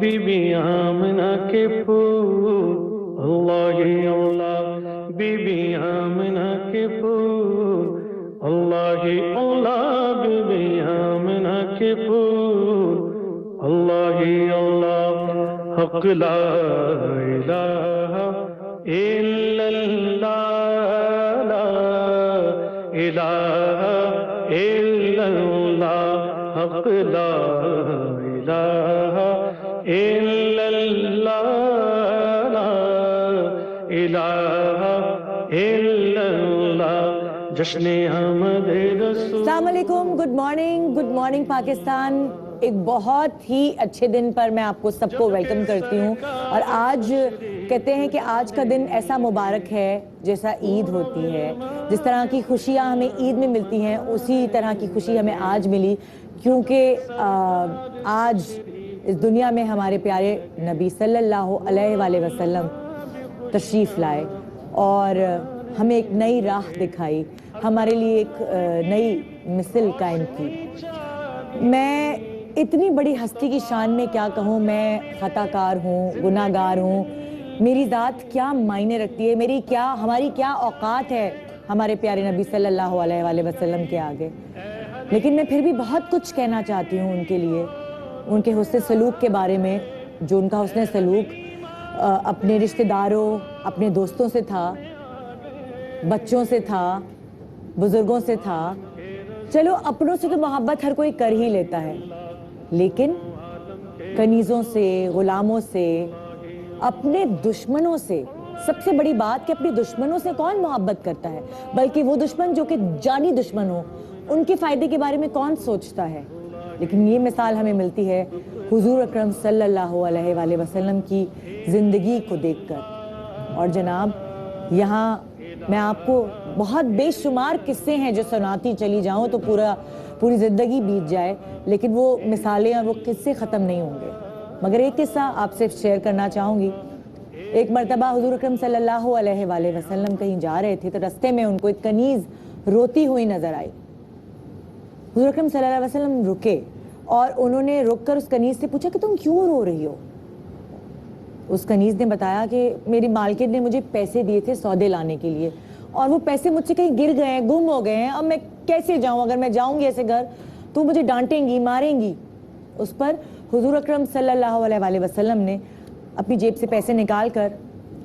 Be be Amna کے پھول، اللہ اللہ be be Amna کے پھول، اللہ اللہ بی بی آمنہ کے پھول، اللہ اللہ حق لا الہ الا اللہ، لا الہ الا اللہ، حق لا الہ الا اللہ، لا الہ الا اللہ، جشن احمد رسول۔ السلام علیکم، گڈ مارننگ پاکستان۔ ایک بہت ہی اچھے دن پر میں آپ کو سب کو ویلکم کرتی ہوں، اور آج کہتے ہیں کہ آج کا دن ایسا مبارک ہے جیسا عید ہوتی ہے۔ جس طرح کی خوشیاں ہمیں عید میں ملتی ہیں اسی طرح کی خوشی ہمیں آج ملی، کیونکہ آج اس دنیا میں ہمارے پیارے نبی صلی اللہ علیہ وآلہ وسلم تشریف لائے اور ہمیں ایک نئی راہ دکھائی، ہمارے لیے ایک نئی مثل قائم کی۔ میں اتنی بڑی ہستی کی شان میں کیا کہوں، میں خطا کار ہوں، گناہ گار ہوں، میری ذات کیا معنی رکھتی ہے، ہماری کیا اوقات ہے ہمارے پیارے نبی صلی اللہ علیہ وآلہ وسلم کے آگے۔ لیکن میں پھر بھی بہت کچھ کہنا چاہتی ہوں ان کے لیے، ان کے حسن سلوک کے بارے میں، جو ان کا حسن سلوک اپنے رشتہ داروں، اپنے دوستوں سے تھا، بچوں سے تھا، بزرگوں سے تھا۔ چلو اپنوں سے تو محبت ہر کوئی کر ہی لیتا ہے، لیکن کنیزوں سے، غلاموں سے، اپنے دشمنوں سے، سب سے بڑی بات کہ اپنے دشمنوں سے کون محبت کرتا ہے، بلکہ وہ دشمن جو کہ جانی دشمن ہو، ان کے فائدے کے بارے میں کون سوچتا ہے۔ لیکن یہ مثال ہمیں ملتی ہے حضور اکرم صلی اللہ علیہ وآلہ وسلم کی زندگی کو دیکھ کر۔ اور جناب یہاں میں آپ کو بہت بے شمار قصے ہیں جو سناتی چلی جاؤں تو پوری زندگی بیت جائے، لیکن وہ مثالیں اور وہ قصے ختم نہیں ہوں گے۔ مگر ایک قصہ آپ سے شیئر کرنا چاہوں گی۔ ایک مرتبہ حضور اکرم صلی اللہ علیہ وآلہ وسلم کہیں جا رہے تھے تو رستے میں ان کو ایک کنیز روتی ہوئی نظر آئی۔ حضور اکرم صلی اللہ علیہ وسلم رکے اور انہوں نے رک کر اس کنیز سے پوچھا کہ تم کیوں رو رہی ہو؟ اس کنیز نے بتایا کہ میری مالکن نے مجھے پیسے دیے تھے سودے لانے کے لیے، اور وہ پیسے مجھ سے کہیں گر گئے ہیں، گم ہو گئے ہیں، اب میں کیسے جاؤں؟ اگر میں جاؤں گی ایسے گھر تو مجھے ڈانٹیں گی، ماریں گی۔ اس پر حضور اکرم صلی اللہ علیہ وآلہ وسلم نے اپنی جیب سے پیسے نکال کر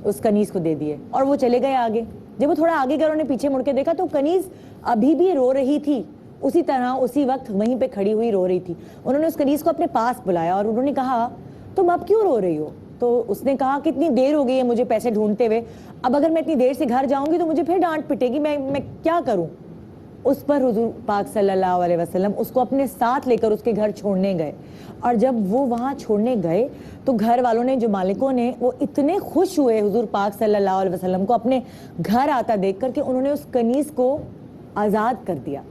اس کنیز کو دے دیے اور وہ چلے گئے آگے۔ جب وہ تھوڑا آگے گئے، انہوں نے پیچھے مڑ کے دیکھا تو کنیز ابھی بھی رو رہی تھی، اسی طرح اسی وقت وہیں پہ کھڑی ہوئی رو رہی تھی۔ انہوں نے اس کنیز کو اپنے پاس بلایا اور انہوں نے کہا تم اب کیوں رو رہی ہو؟ تو اس نے کہا کہ اتنی دیر ہو گئی ہے مجھے پیسے ڈھونڈتے ہوئے، اب اگر میں اتنی دیر سے گھر جاؤں گی تو مجھے پھر ڈانٹ پٹے گی، میں کیا کروں؟ اس پر حضور پاک صلی اللہ علیہ وسلم اس کو اپنے ساتھ لے کر اس کے گھر چھوڑنے گئے، اور جب وہ وہاں چھوڑنے گئے تو گھر والوں نے، جو مالکوں نے، وہ اتنے خوش ہوئے حضور پاک صلی اللہ علیہ وسلم کو اپنے گھر آتا دیکھ کر کہ انہوں نے اس کنیز کو آزاد کر دیا۔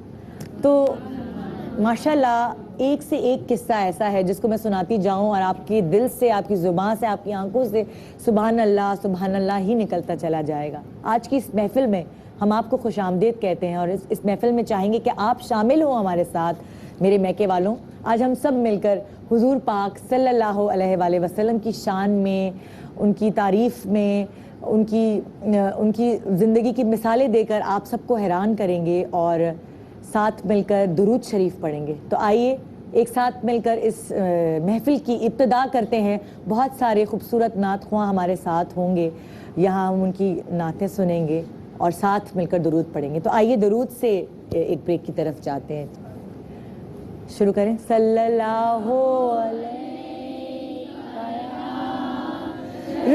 تو ماشاءاللہ ایک سے ایک قصہ ایسا ہے جس کو میں سناتی جاؤں اور آپ کے دل سے، آپ کی زبان سے، آپ کی آنکھوں سے سبحان اللہ ہی نکلتا چلا جائے گا۔ آج کی اس محفل میں ہم آپ کو خوش آمدید کہتے ہیں، اور اس محفل میں چاہیں گے کہ آپ شامل ہوں ہمارے ساتھ۔ میرے میکے والوں، آج ہم سب مل کر حضور پاک صلی اللہ علیہ وآلہ وسلم کی شان میں، ان کی تعریف میں، ان کی زندگی کی مثالیں دے کر آپ سب کو حیران کریں گے اور ساتھ مل کر درود شریف پڑھیں گے۔ تو آئیے ایک ساتھ مل کر اس محفل کی ابتدا کرتے ہیں۔ بہت سارے خوبصورت نعت خواں ہمارے ساتھ ہوں گے، یہاں ہم ان کی نعتیں سنیں گے اور ساتھ مل کر درود پڑھیں گے۔ تو آئیے درود سے ایک بریک کی طرف جاتے ہیں، شروع کریں۔ صلی اللہ علیہ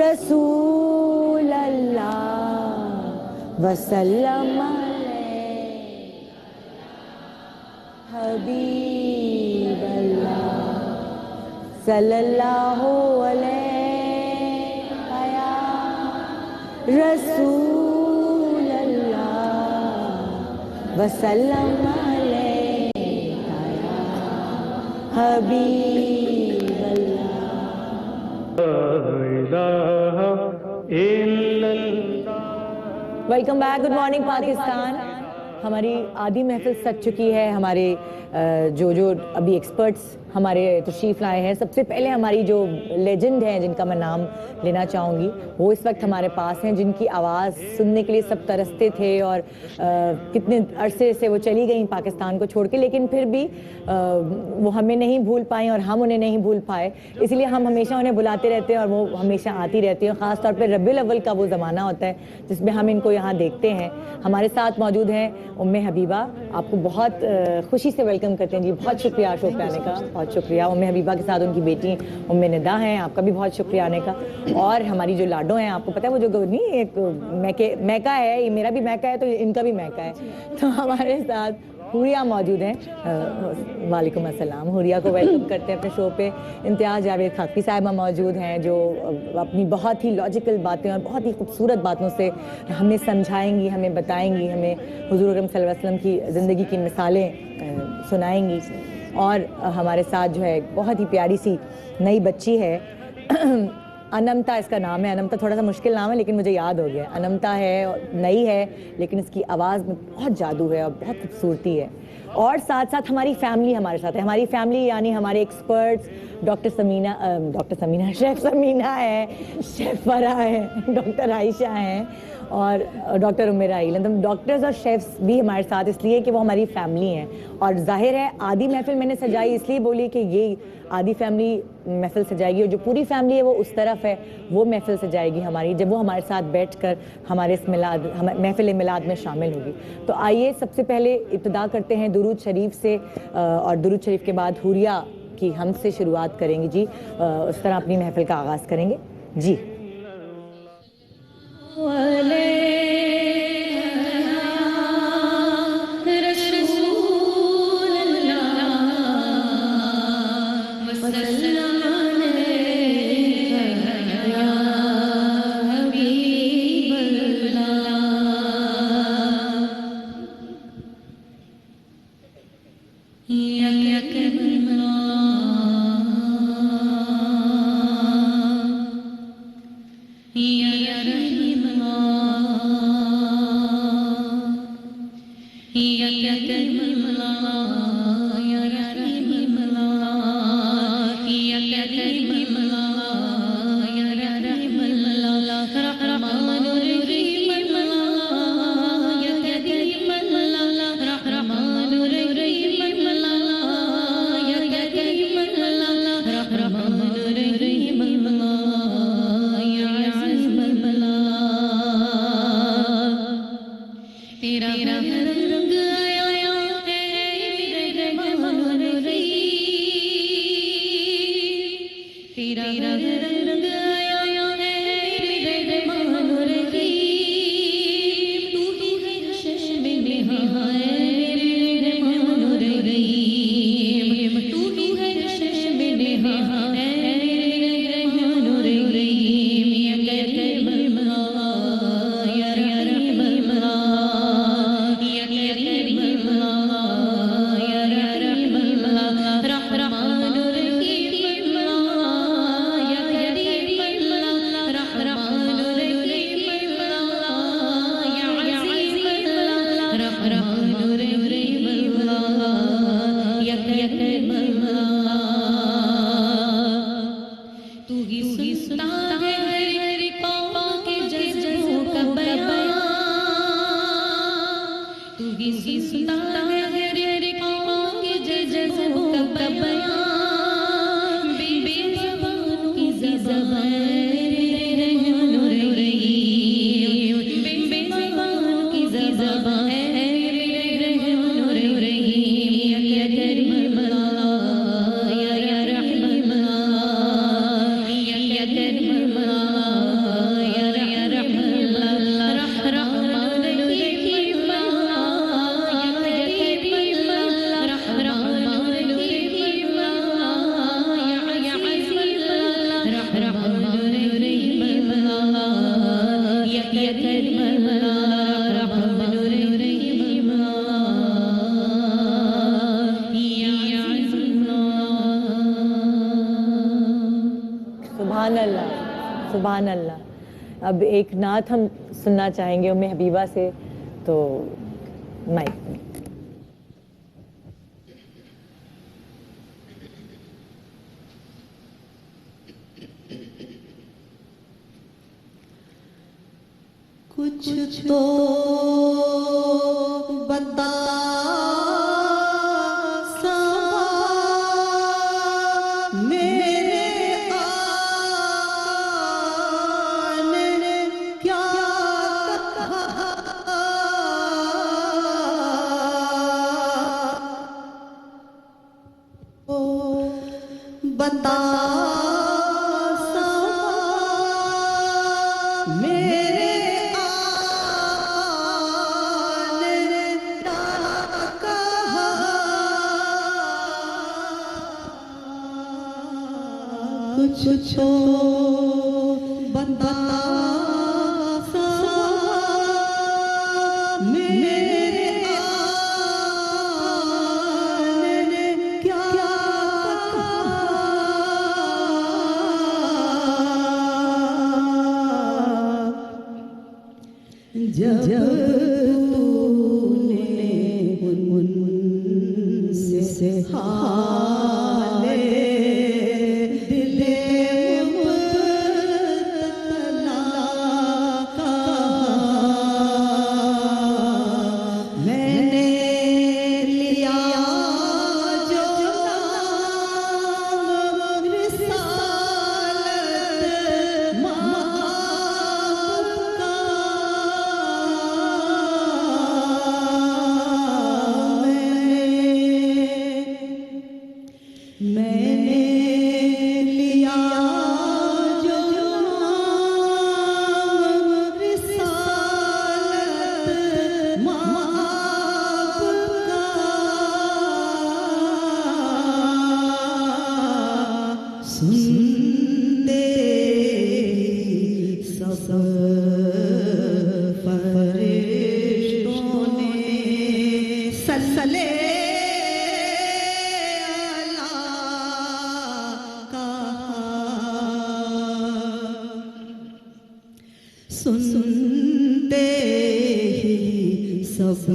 رسول اللہ وسلم حبیب اللہ صلی اللہ علیہ رسول اللہ وسلم علیہ حبیب اللہ۔ Welcome back, good morning Pakistan. ہماری آدھی محفل سج چکی ہے، ہمارے جو ابھی ایکسپرٹس ہمارے تشریف لائے ہیں. سب سے پہلے ہماری جو لیجنڈ ہیں جن کا میں نام لینا چاہوں گی, وہ اس وقت ہمارے پاس ہیں, جن کی آواز سننے کے لیے سب ترستے تھے, اور کتنے عرصے سے وہ چلی گئیں پاکستان کو چھوڑ کے, لیکن پھر بھی وہ ہمیں نہیں بھول پائیں اور ہم انہیں نہیں بھول پائے. اسی لیے ہم ہمیشہ انہیں بلاتے رہتے ہیں اور وہ ہمیشہ آتی رہتی ہیں. خاص طور پہ ربیع الاول کا وہ زمانہ ہوتا ہے جس میں ہم ان کو یہاں دیکھتے ہیں. ہمارے ساتھ موجود ہیں ام حبیبہ. آپ کو بہت خوشی سے ویلکم کرتے ہیں جی. بہت شکریہ شو پہ آنے کا, بہت شکریہ. ام حبیبہ کے ساتھ ان کی بیٹی ام ندا ہیں, آپ کا بھی بہت شکریہ آنے کا. اور ہماری جو لاڈو ہیں, آپ کو پتہ ہے وہ جو نہیں ایک میکا ہے, یہ میرا بھی میکا ہے تو ان کا بھی میکا ہے, تو ہمارے ساتھ حوریہ موجود ہیں. وعلیکم السلام. حوریہ کو ویلکم کرتے ہیں اپنے شو پہ. امتیاز جاوید خاکی صاحبہ موجود ہیں جو اپنی بہت ہی لاجیکل باتیں اور بہت ہی خوبصورت باتوں سے ہمیں سمجھائیں گی, ہمیں بتائیں گی, ہمیں حضور اکرم صلی اللہ علیہ وسلم کی زندگی کی مثالیں سنائیں گی. اور ہمارے ساتھ جو ہے بہت ہی پیاری سی نئی بچی ہے, انمتا اس کا نام ہے. انمتا تھوڑا سا مشکل نام ہے لیکن مجھے یاد ہو گیا. انمتا ہے, نئی ہے, لیکن اس کی آواز میں بہت جادو ہے اور بہت خوبصورتی ہے. اور ساتھ ساتھ ہماری فیملی ہمارے ساتھ ہے. ہماری فیملی یعنی ہمارے experts doctor Samina chef Samina ہے, شیف فرا ہے, ڈاکٹر عائشہ ہیں, اور ڈاکٹر عمیر. ڈاکٹرز اور شیفس بھی ہمارے ساتھ اس لیے کہ وہ ہماری فیملی ہیں. اور ظاہر ہے آدھی محفل میں نے سجائی اس لیے بولی کہ یہ آدھی فیملی محفل سجائے گی, اور جو پوری فیملی ہے وہ اس طرف ہے, وہ محفل سجائے گی ہماری, جب وہ ہمارے ساتھ بیٹھ کر ہمارے اس محفل میلاد میں شامل ہوگی. تو آئیے سب سے پہلے ابتدا کرتے ہیں درود شریف سے, اور درود شریف کے بعد حوریہ کی ہم سے شروعات کریں گی جی. اس طرح اپنی محفل کا آغاز کریں گے جی. سبحان اللہ. اب ایک نعت ہم سننا چاہیں گے ام حبیبہ سے, تو مائک کچھ تو بتا صبا میرے آنے نے کیا کہا بتا میرے آنے نے کیا کہا کچھ تو بتا میرے آنے نے کیا جب تو نے ان سے حال دل مبتلا کہا میں نے لیا جو نام رسالت ماں کا میں نے لیا جو نام رسالت ماں کا سنتے سب فرشتوں نے سلسلے سنتے ہی سب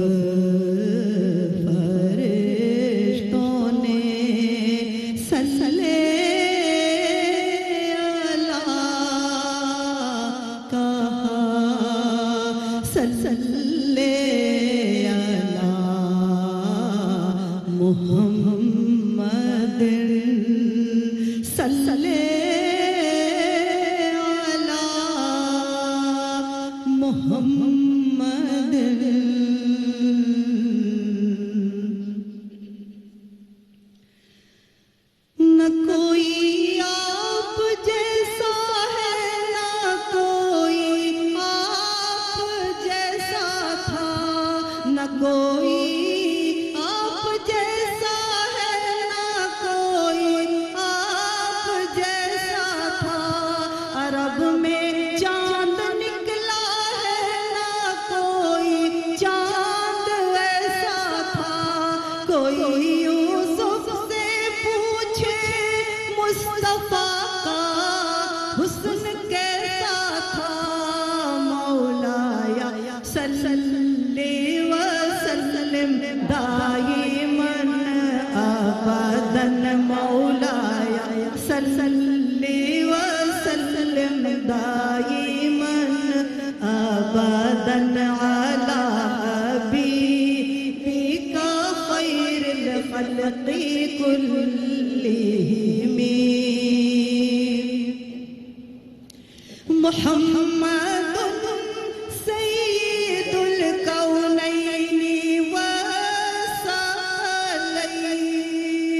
فرشتوں نے سلسلے اللہ کہا سلسلے اللہ محمد سلسلے محمد نہ کوئی آپ جیسا ہے نہ کوئی آپ جیسا تھا نہ کوئی آپ جیسا ہے نہ کوئی آپ جیسا تھا عرب میں چاند نکلا ہے نہ کوئی چاند ایسا تھا کوئی یوسف سے پوچھے مصطفیٰ کا حسن کیسا تھا مولایا صلی وسلم دائماً ابداً مولایا صلی وسلم دائماً ابداً علی حبیبک خیر الخلق کلہم محمد سید الکونین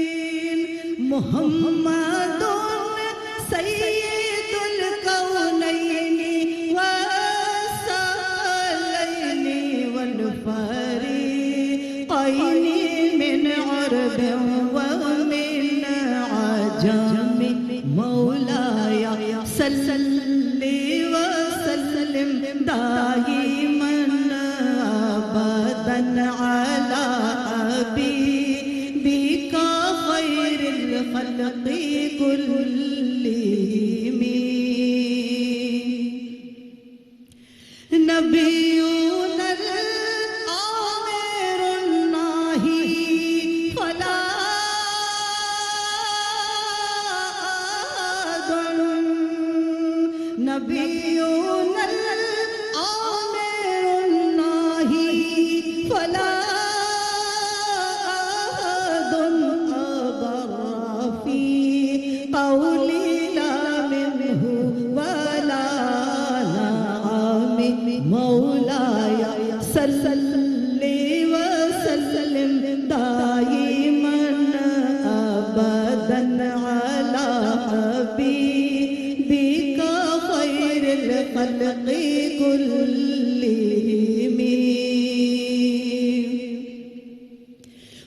والثقلین محمد سید الکونین والثقلین والفریقین من عرب ومن عجم مولایا صلی وسلم دائماً ابداً علی حبیبک خیر الخلق کلہم نبیون الآمر الناہی فلا نبیون الآمر على حبيبك خير الخلق كلهم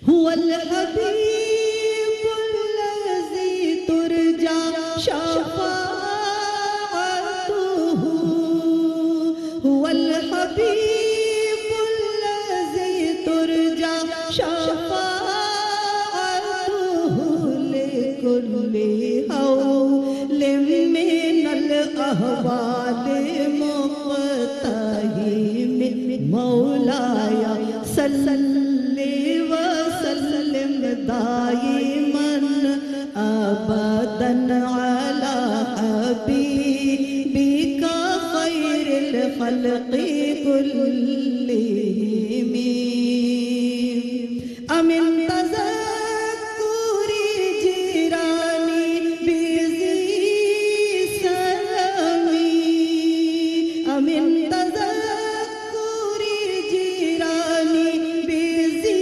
هو الحبيب الذي ترجى شفاعته هو الحبيب الذي ترجى شفاعته لكل هول من الأهوال مقتحم مولاي صل وسلم دائما أبدا على حبيبك خير الخلق كلهم أمن تذكر جيراني بذي سلامي أمن تذكر جيراني بذي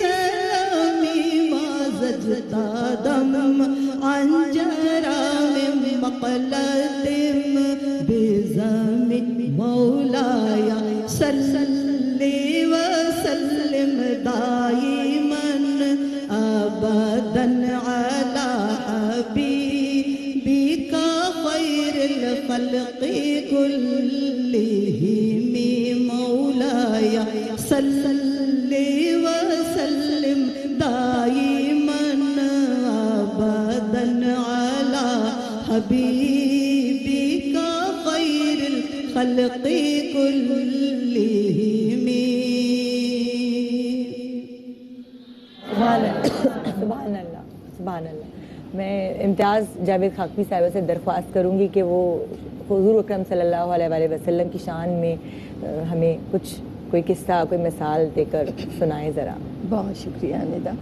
سلامي ما زدت دم عن جرام مقلة بزم مولاي صل وسلم دائما أبدا على حبيبك خير الخلق كلهم مولاي صل وسلم دائما أبدا على حبيبك خير الخلق كلهم سبحان اللہ سبحان اللہ. میں امتیاز جاوید خاکمی صاحبہ سے درخواست کروں گی کہ وہ حضور اکرم صلی اللہ علیہ وآلہ وسلم کی شان میں ہمیں کوئی قصہ کوئی مثال دے کر سنائیں ذرا. بہت شکریہ ندا.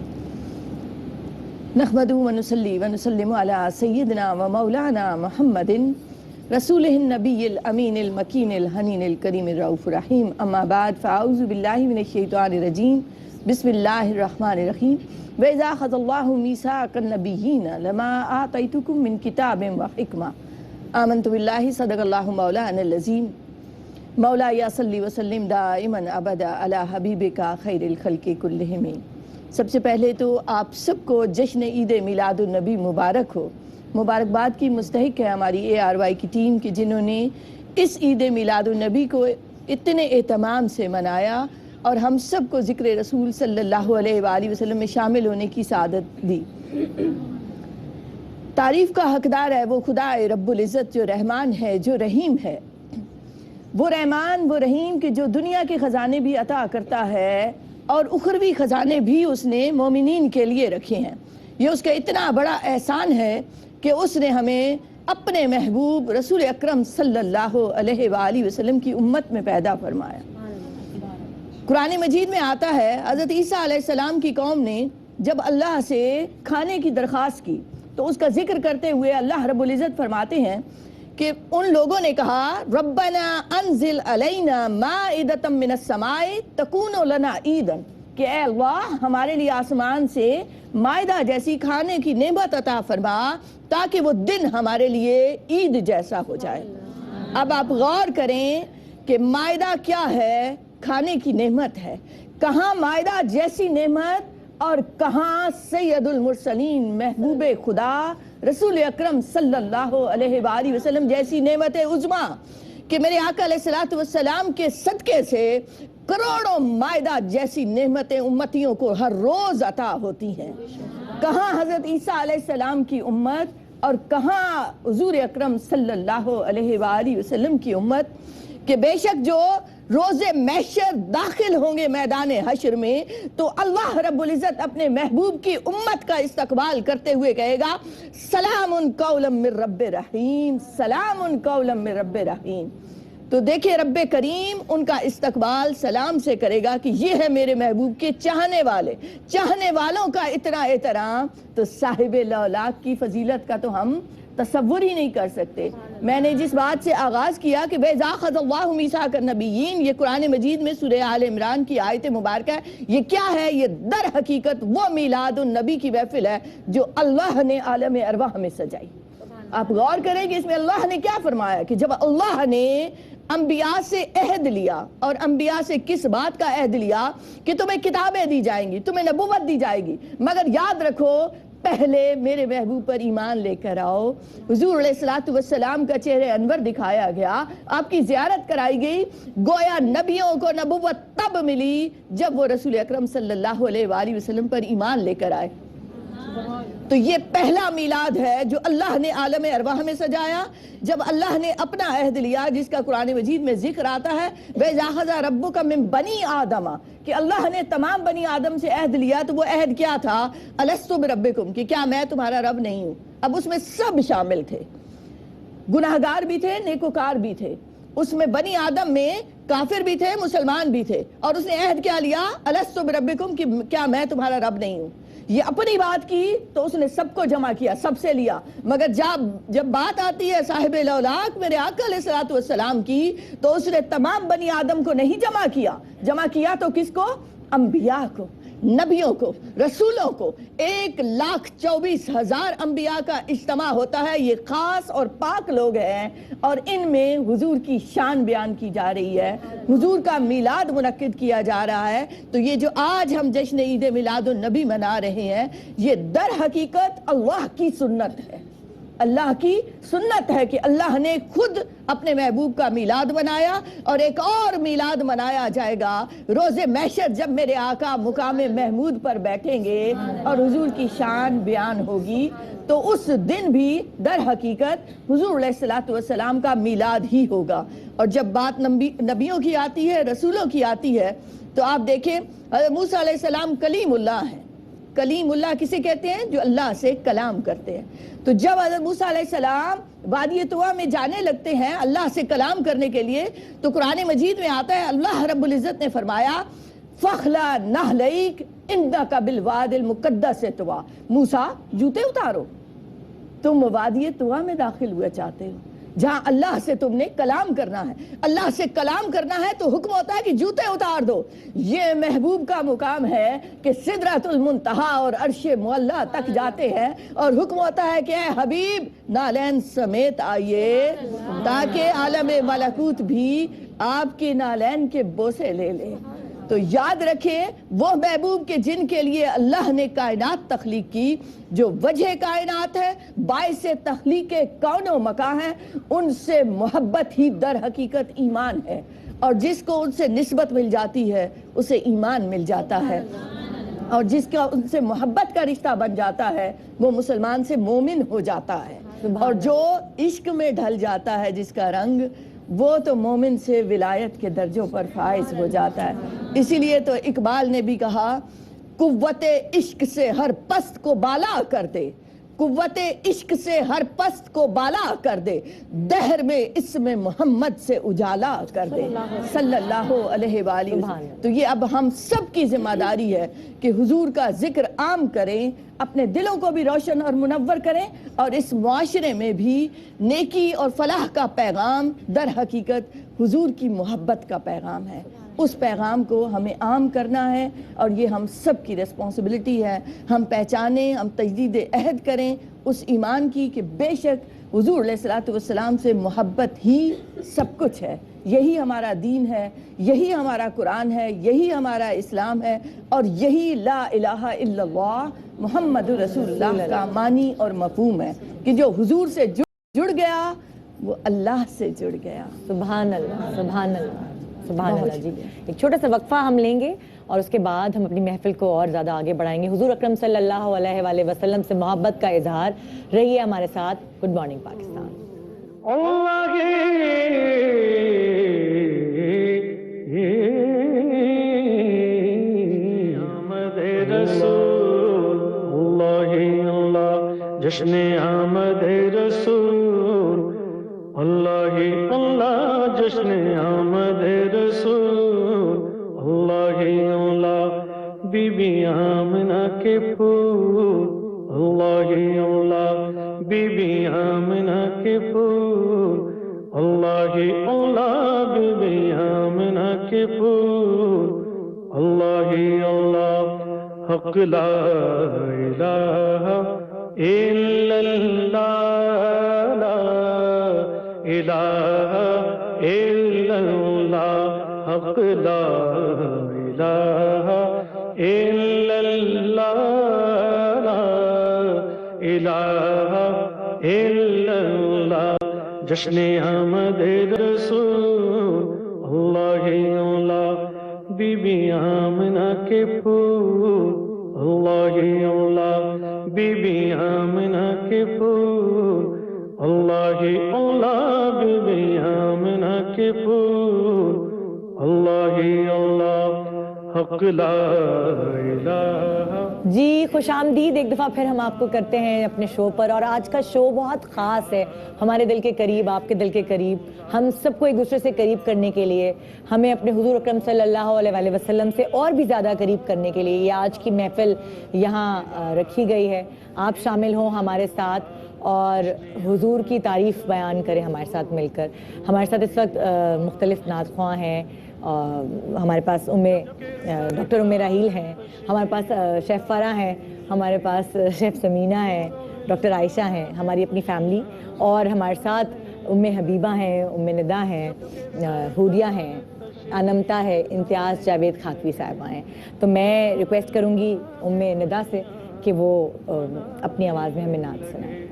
نحمدہ ونصلی ونسلم علی سیدنا و مولانا محمد رسولہ النبی الامین المکین الحنین الکریم الرؤوف الرحیم. اما بعد فاعوذ باللہ من الشیطان الرجیم. بسم اللہ الرحمن الرحیم. وَإِذَا أَخَذَ اللَّهُ مِيثَاقَ النَّبِيِّينَ لَمَا آتَيْتُكُم مِّن كِتَابٍ وَحِكْمَةٍ آمَنْتُ بِاللَّهِ صدق اللہ مولانا العظیم. مولاي صل وسلم دائما ابدا علی حبیبک خیر الخلق کلہم. سب سے پہلے تو آپ سب کو جشن عید میلاد النبی مبارک ہو. مبارکباد کی مستحق ہے ہماری ARY کی ٹیم کہ جنہوں نے اس عید میلاد النبی کو اتنے اہتمام سے منایا اور ہم سب کو ذکر رسول صلی اللہ علیہ وآلہ وسلم میں شامل ہونے کی سعادت دی. تعریف کا حقدار ہے وہ خدا رب العزت جو رحمان ہے جو رحیم ہے. وہ رحمان وہ رحیم کہ جو دنیا کے خزانے بھی عطا کرتا ہے اور اخروی خزانے بھی اس نے مومنین کے لیے رکھے ہیں. یہ اس کا اتنا بڑا احسان ہے کہ اس نے ہمیں اپنے محبوب رسول اکرم صلی اللہ علیہ وآلہ وسلم کی امت میں پیدا فرمایا. قرآن مجید میں آتا ہے حضرت عیسیٰ علیہ السلام کی قوم نے جب اللہ سے کھانے کی درخواست کی تو اس کا ذکر کرتے ہوئے اللہ رب العزت فرماتے ہیں کہ ان لوگوں نے کہا ربنا انزل علینا مائدۃ من السماء تکون لنا عیدا، کہ اے اللہ ہمارے لیے آسمان سے مائدہ جیسی کھانے کی نعمت عطا فرما تاکہ وہ دن ہمارے لیے عید جیسا ہو جائے. اب آپ غور کریں کہ مائدہ کیا ہے؟ کھانے کی نعمت ہے. کہاں مائدہ جیسی نعمت اور کہاں سید المرسلین محبوب خدا رسول اکرم صلی اللہ علیہ وآلہ وسلم جیسی نعمت عظما کہ میرے آقا علیہ السلام کے صدقے سے کروڑوں مائدہ جیسی نعمتیں امتیوں کو ہر روز عطا ہوتی ہیں. کہاں حضرت عیسیٰ علیہ السلام کی امت اور کہاں حضور اکرم صلی اللہ علیہ وآلہ وسلم کی امت کہ بے شک جو روز محشر داخل ہوں گے میدان حشر میں تو اللہ رب العزت اپنے محبوب کی امت کا استقبال کرتے ہوئے کہے گا سلام قولا من رب رحیم، سلام قولا من رب رحیم. تو دیکھیں رب کریم ان کا استقبال سلام سے کرے گا کہ یہ ہے میرے محبوب کے چاہنے والے. چاہنے والوں کا اتنا احترام تو صاحب لولاک کی فضیلت کا تو ہم تصور ہی نہیں کر سکتے. میں نے جس بات سے آغاز کیا کہ وَإِذَا أَخَذَ اللَّهُ مِيثَاقَ النَّبِيِّينَ، یہ قرآن مجید میں سورہ آل عمران کی آیت مبارکہ ہے. یہ کیا ہے؟ یہ در حقیقت وہ میلاد النبی کی محفل ہے جو اللہ نے عالم ارواح میں سجائی. آپ غور کریں کہ اس میں اللہ نے کیا فرمایا کہ جب اللہ نے انبیاء سے عہد لیا، اور انبیاء سے کس بات کا عہد لیا کہ تمہیں کتابیں دی جائیں گی، تمہیں نبوت دی جائے گی، مگر یاد رکھو پہلے میرے محبوب پر ایمان لے کر آؤ. حضور علیہ السلام کا چہرہ انور دکھایا گیا، آپ کی زیارت کرائی گئی. گویا نبیوں کو نبوت تب ملی جب وہ رسول اکرم صلی اللہ علیہ وآلہ وسلم پر ایمان لے کر آئے. تو یہ پہلا میلاد ہے جو اللہ نے عالم ارواح میں سجایا. جب اللہ نے اپنا عہد لیا جس کا قرآن مجید میں ذکر آتا ہے وَإِذَا أَخَذَ رَبُّكَ مِن بَنِي آدَمَ، کہ اللہ نے تمام بنی آدم سے عہد لیا. تو وہ عہد کیا تھا؟ أَلَسْتُ بِرَبِّكُمْ، کہ کیا میں تمہارا رب نہیں ہوں. اب اس میں سب شامل تھے، گناہگار بھی تھے، نیکوکار بھی تھے. اس میں بنی آدم میں کافر بھی تھے، مسلمان بھی تھے. اور اس نے عہد کیا لیا؟ أَلَسْتُ بِرَبِّكُمْ، کہ کیا میں تمہارا رب نہیں ہوں. یہ اپنی بات کی تو اس نے سب کو جمع کیا، سب سے لیا. مگر جب بات آتی ہے صاحب الاولاق میرے آقا علیہ السلام کی، تو اس نے تمام بنی آدم کو نہیں جمع کیا. جمع کیا تو کس کو؟ انبیاء کو، نبیوں کو، رسولوں کو. 1,24,000 انبیاء کا اجتماع ہوتا ہے. یہ خاص اور پاک لوگ ہیں، اور ان میں حضور کی شان بیان کی جا رہی ہے، حضور کا میلاد منعقد کیا جا رہا ہے. تو یہ جو آج ہم جشن عید میلاد النبی منا رہے ہیں، یہ در حقیقت اللہ کی سنت ہے. اللہ کی سنت ہے کہ اللہ نے خود اپنے محبوب کا میلاد منایا. اور ایک اور میلاد منایا جائے گا روز محشر، جب میرے آقا مقام محمود پر بیٹھیں گے اور حضور کی شان بیان ہوگی. تو اس دن بھی در حقیقت حضور علیہ السلام کا میلاد ہی ہوگا. اور جب بات نبیوں کی آتی ہے، رسولوں کی آتی ہے، تو آپ دیکھیں حضرت موسیٰ علیہ السلام کلیم اللہ ہیں. کلیم اللہ کسے کہتے ہیں؟ جو اللہ سے کلام کرتے ہیں. تو جب حضرت موسیٰ علیہ السلام وادی طویٰ میں جانے لگتے ہیں اللہ سے کلام کرنے کے لیے، تو قرآن مجید میں آتا ہے اللہ رب العزت نے فرمایا فَخْلَعْ نَعْلَيْكَ إِنَّكَ بِالْوَادِ الْمُقَدَّسِ طُوَىٰ، موسیٰ جوتے اتارو، تم وادی طویٰ میں داخل ہوئے چاہتے ہو جہاں اللہ سے تم نے کلام کرنا ہے. اللہ سے کلام کرنا ہے تو حکم ہوتا ہے کہ جوتے اتار دو. یہ محبوب کا مقام ہے کہ سدرۃ المنتہا اور عرش معلیٰ تک جاتے ہیں، اور حکم ہوتا ہے کہ اے حبیب نالین سمیت آئیے تاکہ عالم ملکوت بھی آپ کے نالین کے بوسے لے لے. تو یاد رکھیں وہ محبوب کے جن کے لیے اللہ نے کائنات تخلیق کی، جو وجہ کائنات ہے، باعث تخلیق کون و مکان ہے، ان سے محبت ہی در حقیقت ایمان ہے. اور جس کو ان سے نسبت مل جاتی ہے اسے ایمان مل جاتا ہے، اور جس کا ان سے محبت کا رشتہ بن جاتا ہے وہ مسلمان سے مومن ہو جاتا ہے. اور جو عشق میں ڈھل جاتا ہے جس کا رنگ، وہ تو مومن سے ولایت کے درجوں پر فائز ہو جاتا ہے. اسی لیے تو اقبال نے بھی کہا قوت عشق سے ہر پست کو بالا کر دے، قوت عشق سے ہر پست کو بالا کر دے، دہر میں اسم محمد سے اجالا کر دے صلی اللہ علیہ وآلہ وسلم. تو یہ اب ہم سب کی ذمہ داری ہے کہ حضور کا ذکر عام کریں، اپنے دلوں کو بھی روشن اور منور کریں، اور اس معاشرے میں بھی نیکی اور فلاح کا پیغام در حقیقت حضور کی محبت کا پیغام ہے. اس پیغام کو ہمیں عام کرنا ہے، اور یہ ہم سب کی ریسپانسبلٹی ہے. ہم پہچانیں، ہم تجدید عہد کریں اس ایمان کی کہ بے شک حضور علیہ السلام سے محبت ہی سب کچھ ہے. یہی ہمارا دین ہے، یہی ہمارا قرآن ہے، یہی ہمارا اسلام ہے، اور یہی لا الہ الا اللہ محمد رسول اللہ کا معنی اور مفہوم ہے کہ جو حضور سے جڑ گیا وہ اللہ سے جڑ گیا. سبحان اللہ، سبحان اللہ، سبحان اللہ. جی ایک چھوٹا سا وقفہ ہم لیں گے، اور اس کے بعد ہم اپنی محفل کو اور زیادہ آگے بڑھائیں گے. حضور اکرم صلی اللہ علیہ وآلہ وسلم سے محبت کا اظہار. رہیے ہمارے ساتھ. Good morning Pakistan. جشن آمد رسول اللہ اللہ، جشن آمد رسول اللہ اللہ، بی بی آمنہ کے پھول اللہ اللہ، بی بی آمنہ پھول اللہ ہی اللہ بی بی آمنہ کے پھول اللہ ہی اللہ حق لا الہ الا اللہ لا الہ الا اللہ حق لا الہ الا اللہ لا الہ الا اللہ جشن آمد رسول اللہ ہی اللہ بی بی آمنہ کے پھول اللہ ہی اللہ بی بی آمنہ کے پھول اللہ ہی اللہ بی بی آمنہ کے پھول اللہ ہی اللہ حق لا الہ. جی خوش آمدید ایک دفعہ پھر ہم آپ کو کرتے ہیں اپنے شو پر، اور آج کا شو بہت خاص ہے، ہمارے دل کے قریب، آپ کے دل کے قریب، ہم سب کو ایک دوسرے سے قریب کرنے کے لیے، ہمیں اپنے حضور اکرم صلی اللہ علیہ وآلہ وسلم سے اور بھی زیادہ قریب کرنے کے لیے یہ آج کی محفل یہاں رکھی گئی ہے. آپ شامل ہوں ہمارے ساتھ اور حضور کی تعریف بیان کریں ہمارے ساتھ مل کر. ہمارے ساتھ اس وقت مختلف نعت خواں ہیں، ہمارے پاس ڈاکٹر ام راحیل ہیں، ہمارے پاس شیف فرح ہیں، ہمارے پاس شیف سمینہ ہیں، ڈاکٹر عائشہ ہیں، ہماری اپنی فیملی، اور ہمارے ساتھ ام حبیبہ ہیں، ام ندا ہیں، حوریہ ہیں، انمتا ہے، امتیاز جاوید خاکوی صاحبہ ہیں. تو میں ریکویسٹ کروں گی ام ندا سے کہ وہ اپنی آواز میں ہمیں نعت سنائیں.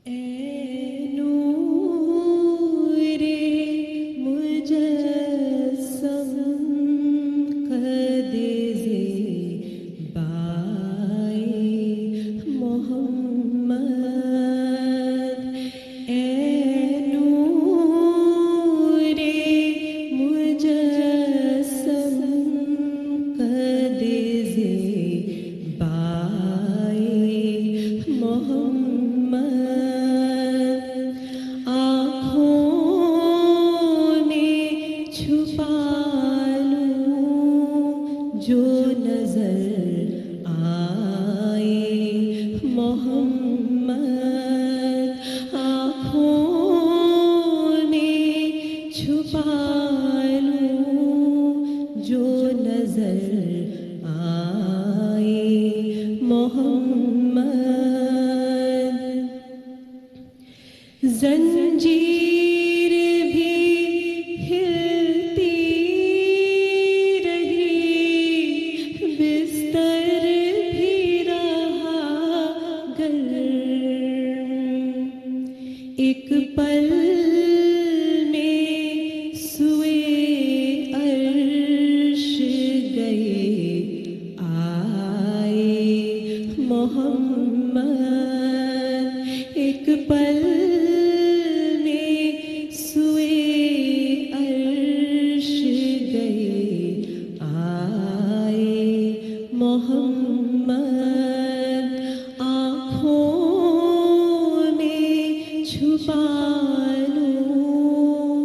اے نور مجسم قد زیبائی محمد، اے نور مجسم قد زیبائی محمد، جو نظر آئے محمد، آنکھوں میں چھپا لوں جو نظر آئے محمد. زنجیر بھی ہلتی ایک پل میں سوئے عرش گئے آئے محمد، ایک پل میں سوئے عرش گئے آئے محمد، آنکھوں چھپا لوں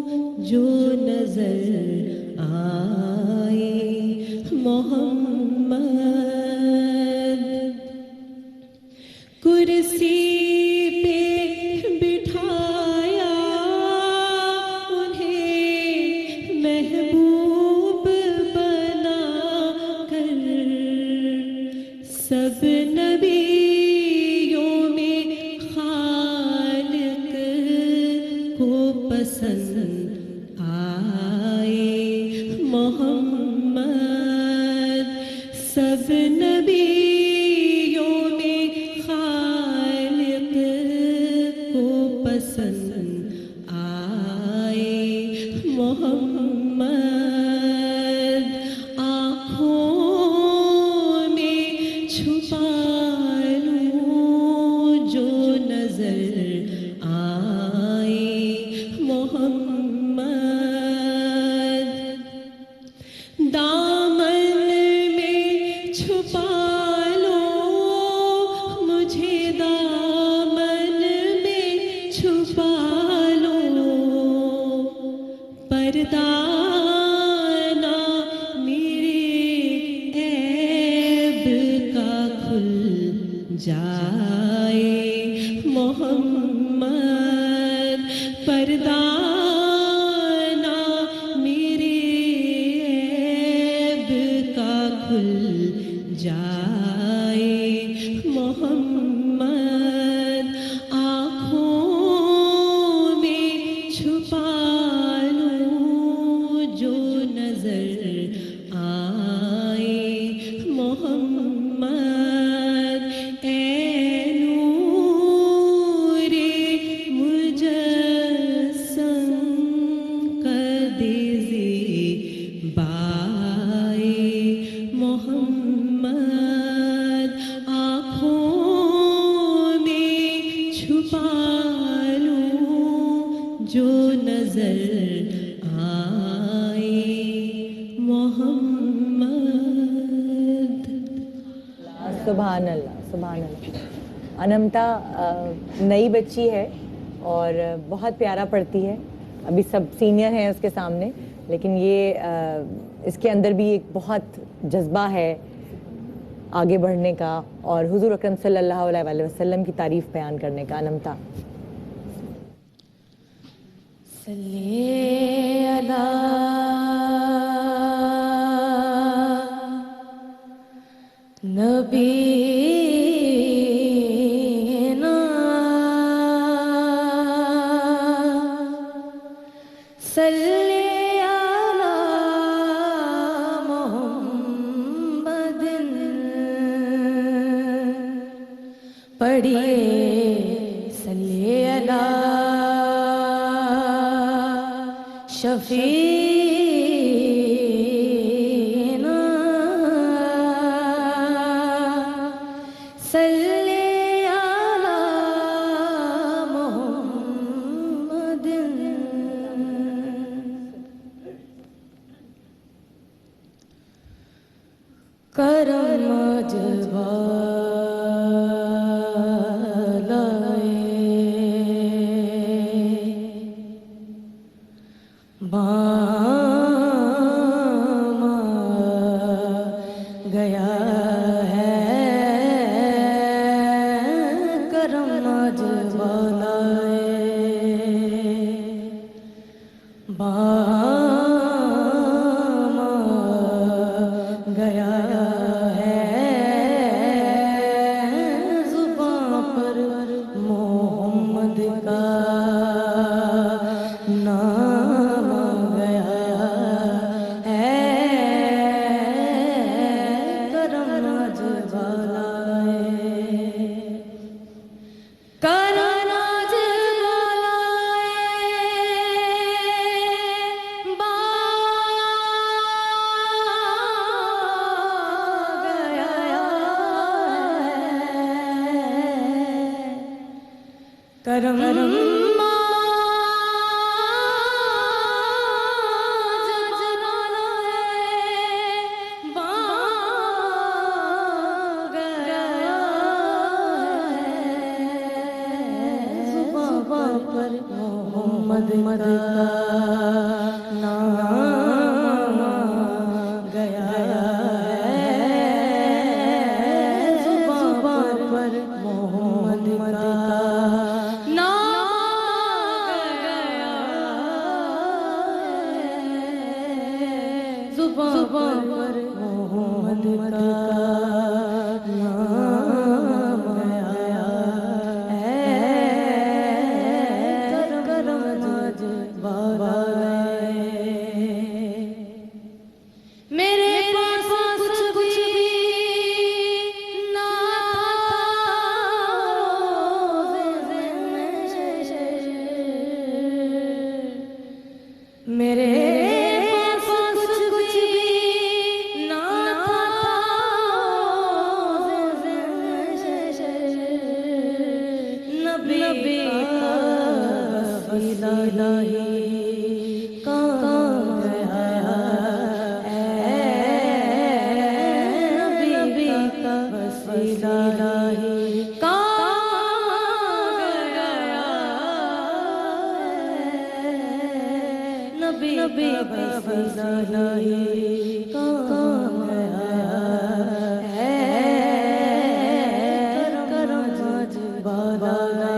جو نظر آئے محمد. کرسی پہ بٹھایا انہیں محبوب بنا کر، سب نبیوں میں کو پسند آئے محمد، سب نبیوں میں خالق کو پسند آئے محمد، آنکھوں میں چھپا لوں جو نظر محمد، دامن میں چھپا لو مجھے، دامن میں چھپا لو، پردہ پردانہ میرے عیب کا کھل جائے محمد آنکھوں میں چھپا لوں جو نظر آئے محمد اے نور مجسم قد زیبائے محمد آنکھوں میں چھپا لوں جو نظر آئے محمد. سبحان اللہ سبحان اللہ. انمتا نئی بچی ہے اور بہت پیارا پڑھتی ہے. ابھی سب سینئر ہیں اس کے سامنے، لیکن یہ اس کے اندر بھی ایک بہت جذبہ ہے آگے بڑھنے کا اور حضور اکرم صلی اللہ علیہ وسلم کی تعریف بیان کرنے کا. انمتا صلی علی نبینا صلی علی محمد پڑھیے صلی علی شفیعنا صلی علی محمد کرم گیا ہے کرم گیا ہے زباں پر محمد کا نام گیا ہے کرم ناز والا کرم محمد کا نام گیا ہے زبان پر محمد کا زبان پر محمد کا نام گیا ہے کرم ناز والا میرے پاس کچھ بھی نہ میرے نبی کا الہی کام گیا ہے نبی کا الہی کام گیا نبی کا الہی کام گیا ہے کرم ناز والا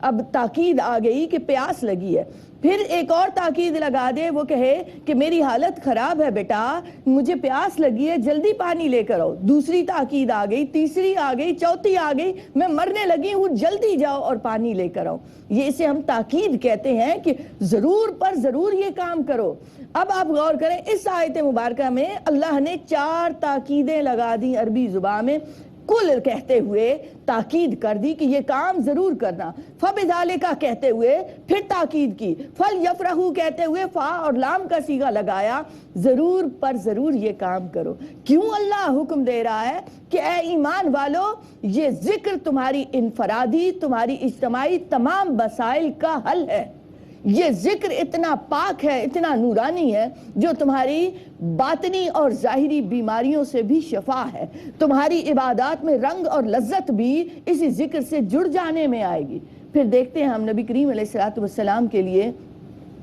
اب تاکید آ گئی کہ پیاس لگی ہے، پھر ایک اور تاکید لگا دے، وہ کہے کہ میری حالت خراب ہے بیٹا، مجھے پیاس لگی ہے، جلدی پانی لے کر آؤ، دوسری تاکید آ گئی، تیسری آ گئی، چوتھی آ گئی، میں مرنے لگی ہوں، جلدی جاؤ اور پانی لے کر آؤ۔ یہ اسے ہم تاکید کہتے ہیں کہ ضرور پر ضرور یہ کام کرو۔ اب آپ غور کریں، اس آیت مبارکہ میں اللہ نے 4 تاکیدیں لگا دی عربی زبان میں، کل کہتے ہوئے تاکید کر دی کہ یہ کام ضرور کرنا، فَبِذَالِكَ کہتے ہوئے پھر تاکید کی، فَلْيَفْرَحُوا کہتے ہوئے فا اور لام کا صیغہ لگایا، ضرور پر ضرور یہ کام کرو۔ کیوں اللہ حکم دے رہا ہے کہ اے ایمان والو، یہ ذکر تمہاری انفرادی، تمہاری اجتماعی تمام مسائل کا حل ہے۔ یہ ذکر اتنا پاک ہے، اتنا نورانی ہے، جو تمہاری باطنی اور ظاہری بیماریوں سے بھی شفا ہے۔ تمہاری عبادات میں رنگ اور لذت بھی اسی ذکر سے جڑ جانے میں آئے گی۔ پھر دیکھتے ہیں ہم نبی کریم علیہ السلام کے لیے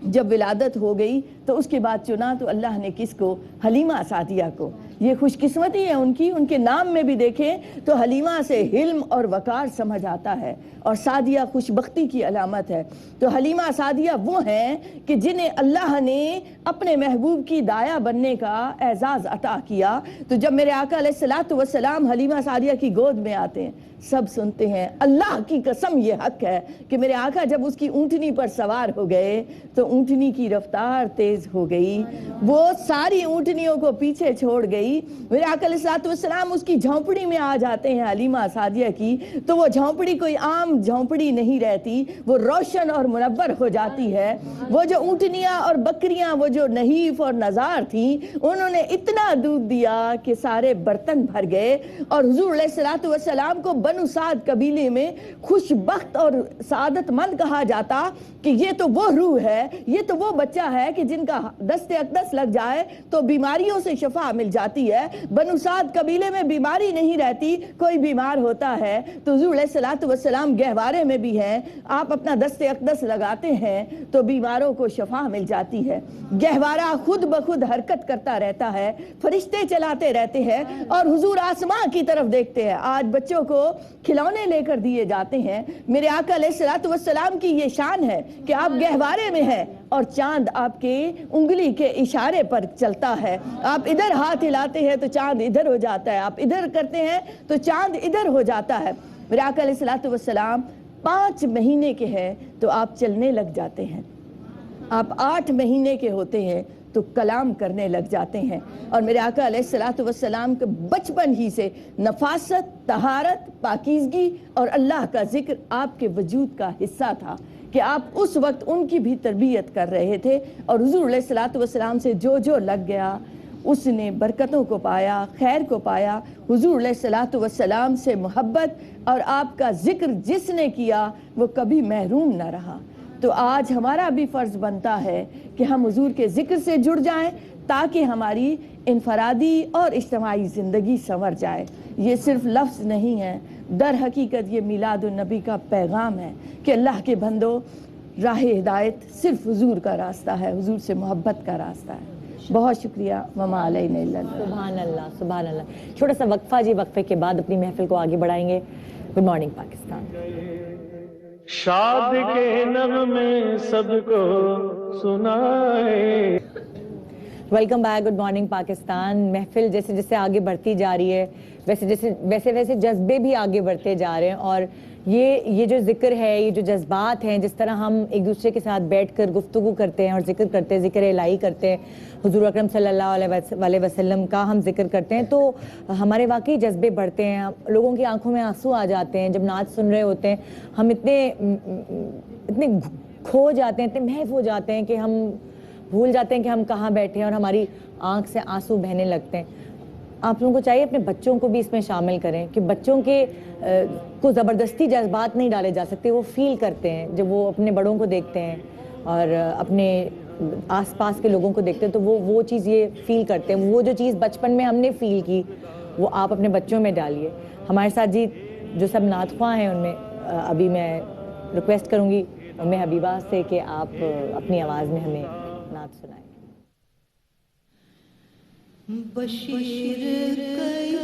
جب ولادت ہو گئی تو اس کے بعد چنا تو اللہ نے کس کو؟ حلیمہ سعدیہ کو۔ یہ خوش قسمتی ہے ان کی، ان کے نام میں بھی دیکھیں تو حلیمہ سے حلم اور وقار سمجھ آتا ہے، اور سعدیہ خوش بختی کی علامت ہے۔ تو حلیمہ سعدیہ وہ ہیں کہ جنہیں اللہ نے اپنے محبوب کی دایا بننے کا اعزاز عطا کیا۔ تو جب میرے آقا علیہ السلام حلیمہ سعدیہ کی گود میں آتے ہیں، سب سنتے ہیں، اللہ کی قسم یہ حق ہے کہ میرے آقا جب اس کی اونٹنی پر سوار ہو گئے تو اونٹنی کی رفتار تیز ہو گئی، وہ ساری اونٹنیوں کو پیچھے چھوڑ گئی۔ میرے آقا علیہ السلام اس کی جھونپڑی میں آ جاتے ہیں حلیمہ سعدیہ کی، تو وہ جھونپڑی کوئی عام جھونپڑی نہیں رہتی، وہ روشن اور منور ہو جاتی ہے۔ وہ جو اونٹنیاں اور بکریاں، وہ جو نحیف اور نزار تھیں، انہوں نے اتنا دودھ دیا کہ سارے برتن بھر گئے، اور حضور علیہ السلام کو بنو سعد قبیلے میں خوش بخت اور سعادت مند کہا جاتا کہ یہ تو وہ روح ہے، یہ تو وہ بچہ ہے کہ جن کا دست اقدس لگ جائے تو بیماریوں سے شفا مل جاتی ہے۔ بنو سعد قبیلے میں بیماری نہیں رہتی، کوئی بیمار ہوتا ہے تو حضور علیہ السلام گہوارے میں بھی ہیں، آپ اپنا دست اقدس لگاتے ہیں تو بیماروں کو شفا مل جاتی ہے۔ گہوارہ خود بخود حرکت کرتا رہتا ہے، فرشتے چلاتے رہتے ہیں، اور حضور آسمان کی طرف دیکھتے ہیں۔ آج بچوں کو کھلونے لے کر دیے جاتے ہیں، میرے آقا علیہ السلام کی یہ شان ہے کہ آپ گہوارے میں ہیں اور چاند آپ کے انگلی کے اشارے پر چلتا ہے، آپ ادھر ہاتھ ہلاتے ہیں تو چاند ادھر ہو جاتا ہے، آپ ادھر کرتے ہیں تو چاند ادھر ہو جاتا ہے۔ میرے آقا علیہ السلام 5 مہینے کے ہیں تو آپ چلنے لگ جاتے ہیں، آپ 8 مہینے کے ہوتے ہیں تو کلام کرنے لگ جاتے ہیں۔ اور میرے آقا علیہ السلام کے بچپن ہی سے نفاست، طہارت، پاکیزگی اور اللہ کا ذکر آپ کے وجود کا حصہ تھا کہ آپ اس وقت ان کی بھی تربیت کر رہے تھے، اور حضور علیہ السلام سے جو جو لگ گیا اس نے برکتوں کو پایا، خیر کو پایا۔ حضور علیہ السلام سے محبت اور آپ کا ذکر جس نے کیا وہ کبھی محروم نہ رہا۔ تو آج ہمارا بھی فرض بنتا ہے کہ ہم حضور کے ذکر سے جڑ جائیں تاکہ ہماری انفرادی اور اجتماعی زندگی سنور جائے۔ یہ صرف لفظ نہیں ہے، در حقیقت یہ میلاد النبی کا پیغام ہے کہ اللہ کے بندو، راہ ہدایت صرف حضور کا راستہ ہے، حضور سے محبت کا راستہ ہے۔ بہت شکریہ، وما علینا الا البلاغ۔ سبحان اللہ، سبحان اللہ۔ چھوٹا سا وقفہ جی، وقفے کے بعد اپنی محفل کو آگے بڑھائیں گے۔ Good morning Pakistan. شاد کے نغمے سب کو سنائے۔ Welcome back, good morning Pakistan. محفل جیسے جیسے آگے بڑھتی جا رہی ہے ویسے جذبے بھی آگے بڑھتے جا رہے ہیں، اور یہ جو ذکر ہے، یہ جو جذبات ہیں، جس طرح ہم ایک دوسرے کے ساتھ بیٹھ کر گفتگو کرتے ہیں اور ذکر کرتے ہیں، ذکر الہی کرتے ہیں، حضور اکرم صلی اللہ علیہ وسلم کا ہم ذکر کرتے ہیں، تو ہمارے واقعی جذبے بڑھتے ہیں، لوگوں کی آنکھوں میں آنسو آ جاتے ہیں جب نعت سن رہے ہوتے ہیں۔ ہم اتنے کھو جاتے ہیں، اتنے محو ہو جاتے ہیں کہ ہم بھول جاتے ہیں کہ ہم کہاں بیٹھے ہیں، اور ہماری آنکھ سے آنسو بہنے لگتے ہیں۔ آپ لوگوں کو چاہیے اپنے بچوں کو بھی اس میں شامل کریں کہ بچوں کے کو زبردستی جذبات نہیں ڈالے جا سکتے، وہ فیل کرتے ہیں جب وہ اپنے بڑوں کو دیکھتے ہیں اور اپنے آس پاس کے لوگوں کو دیکھتے ہیں، تو وہ چیز یہ فیل کرتے ہیں۔ وہ جو چیز بچپن میں ہم نے فیل کی وہ آپ اپنے بچوں میں ڈالیے۔ ہمارے ساتھ جی جو سب نعت خواں ہیں ان میں ابھی میں ریکویسٹ کروں گی ام حبیبہ سے کہ آپ اپنی آواز میں ہمیں نعت سنائیں۔ بشیر کہیے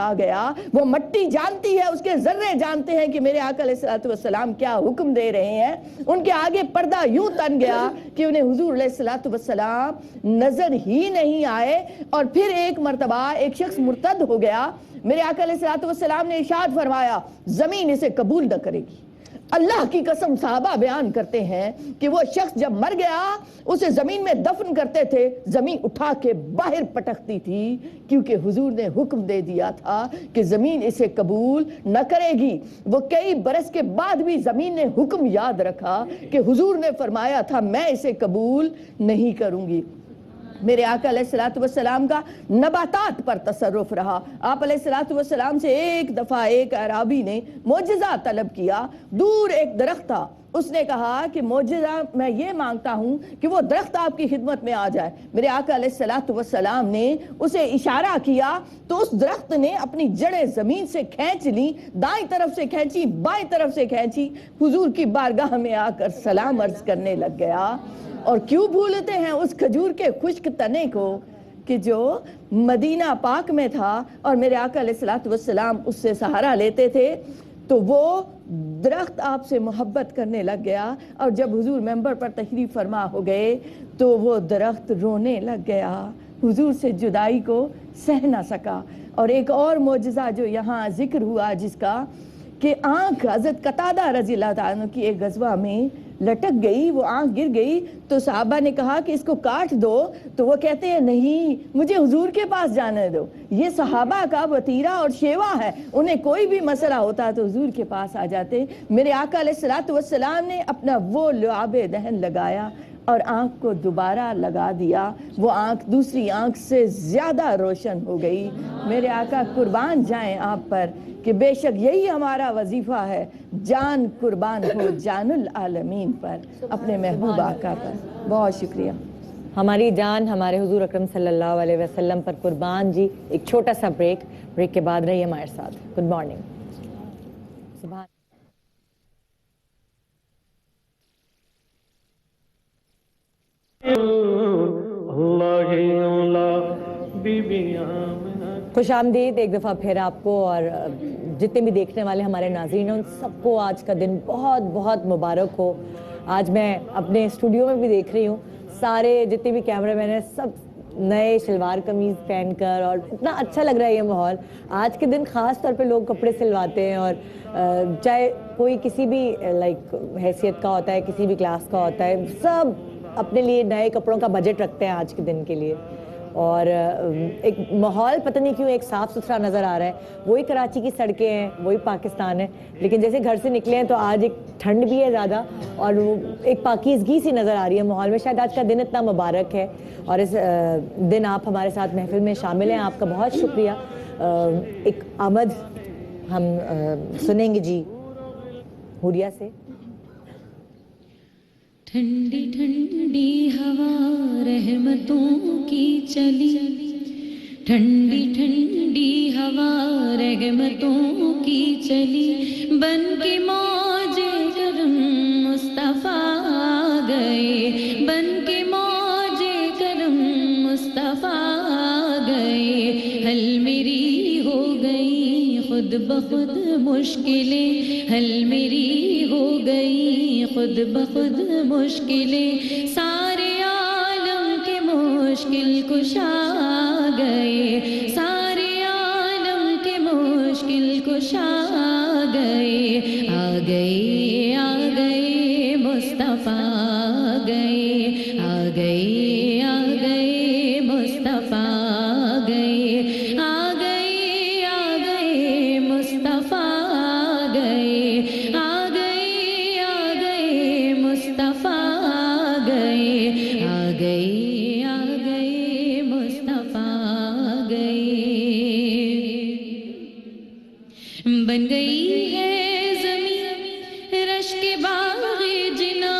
اٹھا گیا. وہ مٹی جانتی ہے, اس کے ذرے جانتے ہیں کہ میرے آقا علیہ الصلوۃ والسلام کیا حکم دے رہے ہیں. ان کے آگے پردہ یوں تن گیا کہ انہیں حضور علیہ الصلوۃ والسلام نظر ہی نہیں آئے. اور پھر ایک مرتبہ ایک شخص مرتد ہو گیا. میرے آقا علیہ الصلوۃ والسلام نے ارشاد فرمایا زمین اسے قبول نہ کرے گی. اللہ کی قسم صحابہ بیان کرتے ہیں کہ وہ شخص جب مر گیا اسے زمین میں دفن کرتے تھے, زمین اٹھا کے باہر پٹکتی تھی, کیونکہ حضور نے حکم دے دیا تھا کہ زمین اسے قبول نہ کرے گی. وہ کئی برس کے بعد بھی زمین نے حکم یاد رکھا کہ حضور نے فرمایا تھا میں اسے قبول نہیں کروں گی. میرے آقا علیہ الصلوۃ والسلام کا نباتات پر تصرف رہا. آپ علیہ الصلوۃ والسلام سے ایک دفعہ ایک اعرابی نے معجزہ طلب کیا. دور ایک درخت تھا, اس نے کہا کہ معجزہ میں یہ مانگتا ہوں کہ وہ درخت آپ کی خدمت میں آ جائے. میرے آقا علیہ الصلوۃ والسلام نے اسے اشارہ کیا تو اس درخت نے اپنی جڑیں زمین سے کھینچ لی, دائیں طرف سے کھینچی, بائیں طرف سے کھینچی, حضور کی بارگاہ میں آ کر سلام عرض کرنے لگ گیا. اور کیوں بھولتے ہیں اس کھجور کے خشک تنے کو کہ جو مدینہ پاک میں تھا اور میرے آقا علیہ الصلوۃ والسلام اس سے سہارا لیتے تھے. تو وہ درخت آپ سے محبت کرنے لگ گیا, اور جب حضور ممبر پر تشریف فرما ہو گئے تو وہ درخت رونے لگ گیا, حضور سے جدائی کو سہ نہ سکا. اور ایک اور معجزہ جو یہاں ذکر ہوا جس کا کہ آنکھ حضرت قتادہ رضی اللہ تعالیٰ عنہ کی ایک غزوہ میں لٹک گئی, وہ آنکھ گر گئی تو صحابہ نے کہا کہ اس کو کاٹ دو, تو وہ کہتے ہیں نہیں مجھے حضور کے پاس جانے دو. یہ صحابہ کا وطیرہ اور شیوا ہے, انہیں کوئی بھی مسئلہ ہوتا تو حضور کے پاس آ جاتے. میرے آقا علیہ الصلوۃ والسلام نے اپنا وہ لعاب دہن لگایا اور آنکھ کو دوبارہ لگا دیا. وہ آنکھ دوسری آنکھ سے زیادہ روشن ہو گئی. میرے آقا قربان جائیں آپ پر کہ بے شک یہی ہمارا وظیفہ ہے, جان قربان ہو جان العالمین پر, اپنے محبوب آقا پر. بہت شکریہ. ہماری جان ہمارے حضور اکرم صلی اللہ علیہ وسلم پر قربان جی. ایک چھوٹا سا بریک کے بعد رہیے ہمارے ساتھ. Good morning. سبحان خوش آمدید ایک دفعہ پھر آپ کو, اور جتنے بھی دیکھنے والے ہمارے ناظرین ہیں ان سب کو آج کا دن بہت بہت مبارک ہو. آج میں اپنے اسٹوڈیو میں بھی دیکھ رہی ہوں سارے جتنے بھی کیمرہ مین ہیں سب نئے شلوار قمیض پہن کر, اور اتنا اچھا لگ رہا ہے یہ ماحول. آج کے دن خاص طور پہ لوگ کپڑے سلواتے ہیں, اور چاہے کوئی کسی بھی لائک حیثیت کا ہوتا ہے, کسی بھی کلاس کا ہوتا ہے, سب اپنے لیے نئے کپڑوں کا بجٹ رکھتے ہیں آج کے دن کے لیے. اور ایک ماحول پتہ نہیں کیوں ایک صاف ستھرا نظر آ رہا ہے. وہی کراچی کی سڑکیں ہیں, وہی پاکستان ہے, لیکن جیسے گھر سے نکلے ہیں تو آج ایک ٹھنڈ بھی ہے زیادہ, اور ایک پاکیزگی سی نظر آ رہی ہے ماحول میں. شاید آج کا دن اتنا مبارک ہے, اور اس دن آپ ہمارے ساتھ محفل میں شامل ہیں, آپ کا بہت شکریہ. ایک آمد ہم سنیں گے جی حوریہ سے. ٹھنڈی ٹھنڈی ہوا رحمتوں کی چلی, ٹھنڈی ٹھنڈی ہوا رحمتوں کی چلی, بن کے موج کرم مصطفیٰ گئے, بن کے موج کرم مصطفیٰ گئے. حل میری ہو گئی خود بخود مشکلیں, حل میری ہو گئی خود بخود مشکلیں, سارے عالم کے مشکل کشا گئے, سارے عالم کے مشکل کشا گئے. آ گئے آ گئے مصطفیٰ گئے, آ گئے آ گئے مصطفیٰ گئے, آ گئے آ گئے مصطفیٰ گئے, آ گئے آ گئے مصطفیٰ گئے, آ گئے آ گئے مصطفیٰ گئے. بن گئی ہے زمین رش کے باغ جنا,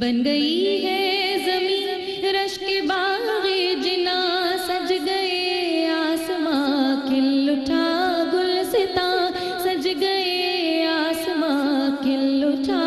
بن گئی ہے زمین رش کے باغ جنا, سج گئے آسماں کھل اٹھا گلستاں, سج گئے آسماں کھل اٹھا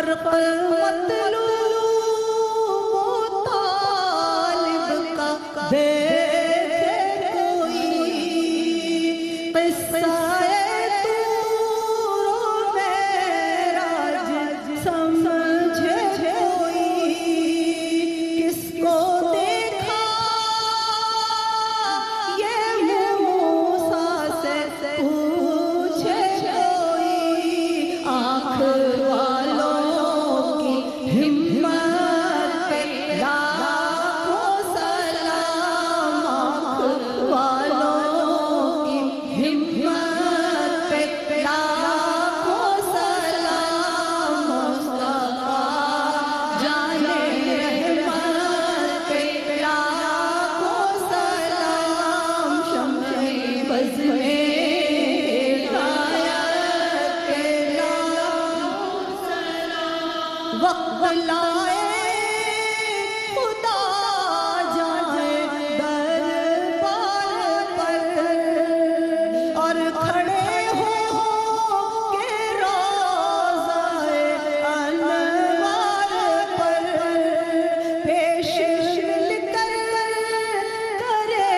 فرق مطلوب و طالب کا دیکھے کوئی قصہ طور و معراج سمجھے کوئی کس کو دیکھا یہ موسیٰ سے پوچھے کوئی آنکھ والوں کی ہمت پہ لاکھوں سلام آنکھ والوں کی ہمت پہ لاکھوں سلام مصطفیٰ جانے رحمت پہ لاکھوں سلام شمع بز میں ہدایت پہ لاکھوں سلام وقت لائے خدا جائے دربار پر اور کھڑے ہو کے روضۂ انوار پر پیش مل کر کرے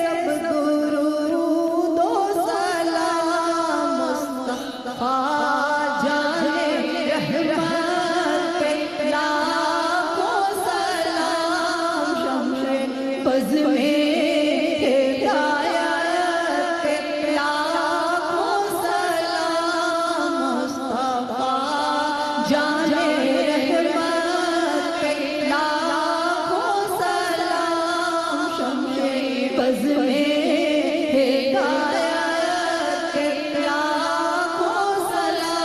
سب درود و سلام مصطفیٰ جانے رحمت پہ لاکھوں سلام شمع بز میں ہدایت پہ لاکھوں سلام مصطفیٰ جانے رحمت پہ لاکھوں سلام شمع بز میں ہدایت پہ لاکھوں سلام.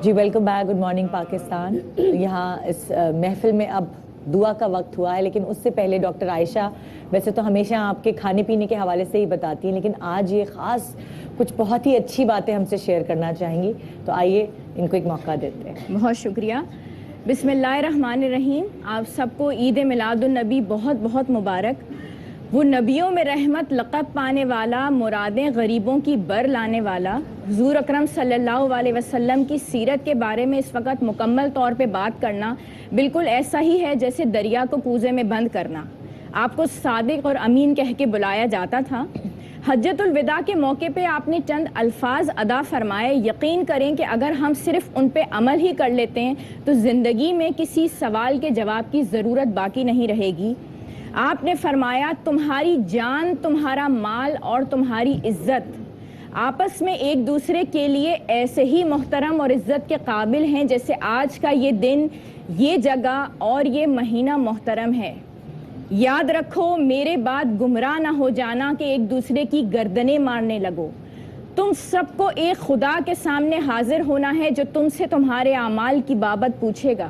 جی welcome back. Good morning Pakistan. یہاں اس محفل میں اب دعا کا وقت ہوا ہے، لیکن اس سے پہلے ڈاکٹر عائشہ ویسے تو ہمیشہ آپ کے کھانے پینے کے حوالے سے ہی بتاتی ہیں، لیکن آج یہ خاص کچھ بہت ہی اچھی باتیں ہم سے شیئر کرنا چاہیں گی، تو آئیے ان کو ایک موقع دیتے ہیں. بہت شکریہ. بسم اللہ الرحمن الرحیم. آپ سب کو عید میلاد النبی بہت بہت مبارک. وہ نبیوں میں رحمت لقب پانے والا، مرادیں غریبوں کی بر لانے والا، حضور اکرم صلی اللہ علیہ وسلم کی سیرت کے بارے میں اس وقت مکمل طور پہ بات کرنا بالکل ایسا ہی ہے جیسے دریا کو کوزے میں بند کرنا. آپ کو صادق اور امین کہہ کے بلایا جاتا تھا. حجت الوداع کے موقع پہ آپ نے چند الفاظ ادا فرمائے. یقین کریں کہ اگر ہم صرف ان پہ عمل ہی کر لیتے ہیں تو زندگی میں کسی سوال کے جواب کی ضرورت باقی نہیں رہے گی. آپ نے فرمایا تمہاری جان، تمہارا مال اور تمہاری عزت آپس میں ایک دوسرے کے لیے ایسے ہی محترم اور عزت کے قابل ہیں جیسے آج کا یہ دن، یہ جگہ اور یہ مہینہ محترم ہے. یاد رکھو میرے بعد گمراہ نہ ہو جانا کہ ایک دوسرے کی گردنیں مارنے لگو. تم سب کو ایک خدا کے سامنے حاضر ہونا ہے جو تم سے تمہارے اعمال کی بابت پوچھے گا.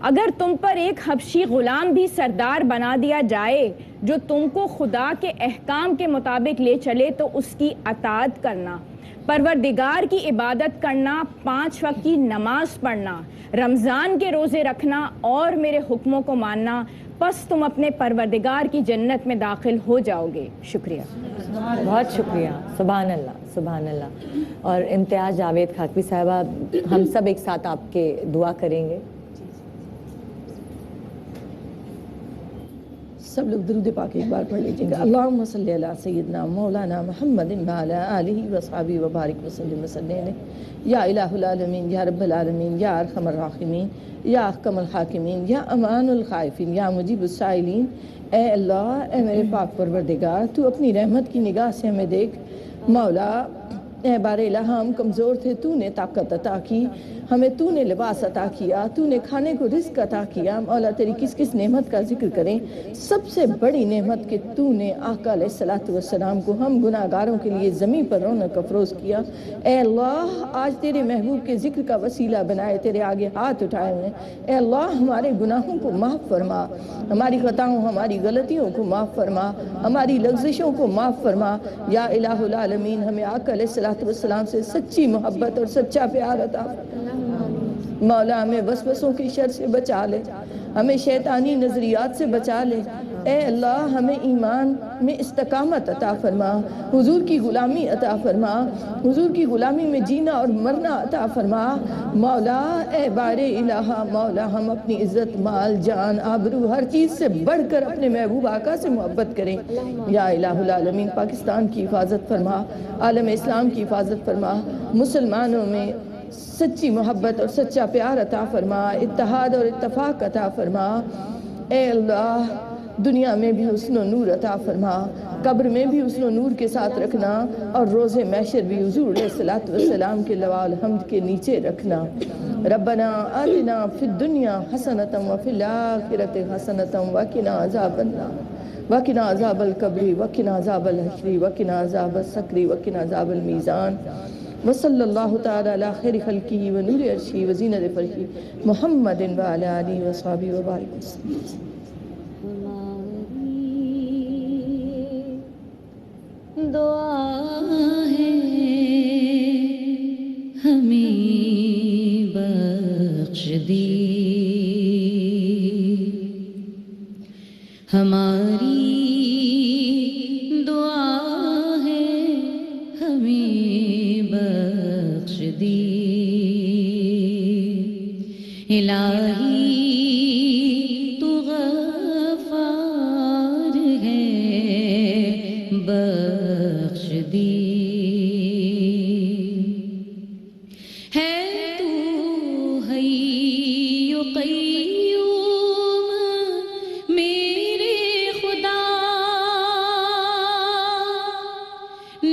اگر تم پر ایک حبشی غلام بھی سردار بنا دیا جائے جو تم کو خدا کے احکام کے مطابق لے چلے تو اس کی اطاعت کرنا، پروردگار کی عبادت کرنا، 5 وقت کی نماز پڑھنا، رمضان کے روزے رکھنا اور میرے حکموں کو ماننا، پس تم اپنے پروردگار کی جنت میں داخل ہو جاؤ گے. شکریہ. بہت شکریہ. سبحان اللہ، سبحان اللہ. اور امتیاز جاوید خاکوی صاحبہ، ہم سب ایک ساتھ آپ کے دعا کریں گے. سب لوگ درود پاک ایک بار پڑھ لیجیے گا. اللہم صلی علی سیدنا مولانا محمد وعلی آلہ وصحبہ وبارک وسلم وسلم. یا الہ العالمین، یا رب العالمین، یا ارحم الراحمین، یا احکم الحاکمین، یا امان الخائفین، یا مجیب السائلین. اے اللہ، اے میرے پاک پروردگار، تو اپنی رحمت کی نگاہ سے ہمیں دیکھ. مولا اے بار الہ، ہم کمزور تھے، تو نے طاقت عطا کی ہمیں، تو نے لباس عطا کیا، تو نے کھانے کو رزق عطا کیا. مولا تیری کس کس نعمت کا ذکر کریں. سب سے بڑی نعمت کہ تو نے آقا علیہ الصلوۃ والسلام کو ہم گناہ گاروں کے لیے زمین پر رونق افروز کیا. اے اللہ، آج تیرے محبوب کے ذکر کا وسیلہ بنائے تیرے آگے ہاتھ اٹھائے ہوئے. اے اللہ، ہمارے گناہوں کو معاف فرما، ہماری خطاؤں، ہماری غلطیوں کو معاف فرما، ہماری لغزشوں کو معاف فرما. یا الہ العالمین، ہمیں آقا علیہ الصلوۃ والسلام سے سچی محبت اور سچا پیار عطا. مولا ہمیں وسوسوں کی شر سے بچا لے، ہمیں شیطانی نظریات سے بچا لے. اے اللہ ہمیں ایمان میں استقامت عطا فرما، حضور کی غلامی عطا فرما، حضور کی غلامی میں جینا اور مرنا عطا فرما۔ مولا اے بار الہ، مولا ہم اپنی عزت، مال، جان، آبرو، ہر چیز سے بڑھ کر اپنے محبوب آقا سے محبت کریں۔ یا الہ العالمین پاکستان کی حفاظت فرما، عالم اسلام کی حفاظت فرما، مسلمانوں میں سچی محبت اور سچا پیار عطا فرما، اتحاد اور اتفاق عطا فرما۔ اے اللہ دنیا میں بھی حسن و نور عطا فرما، قبر میں بھی حسن و نور کے ساتھ رکھنا، اور روز محشر بھی حضور علیہ الصلوۃ والسلام کے لواء الحمد کے نیچے رکھنا۔ ربنا آتنا فی الدنیا حسنۃ وفی الآخرۃ حسنۃ وقنا عذاب النار وقنا عذاب القبر وقنا عذاب الحشر وقنا عذاب السقر وقنا عذاب المیزان۔ وصلی اللہ تعالی علی خیر خلقہ ونور عرشہ وزینت فرشہ محمد وعلی آلہ وصحبہ وبارک وسلم۔ دعا ہے ہمیں بخش دی، ہماری دعا ہے ہمیں بخش دی، الہی تو غفار ہے بخش دی، ہے تو حی و قیوم میرے خدا،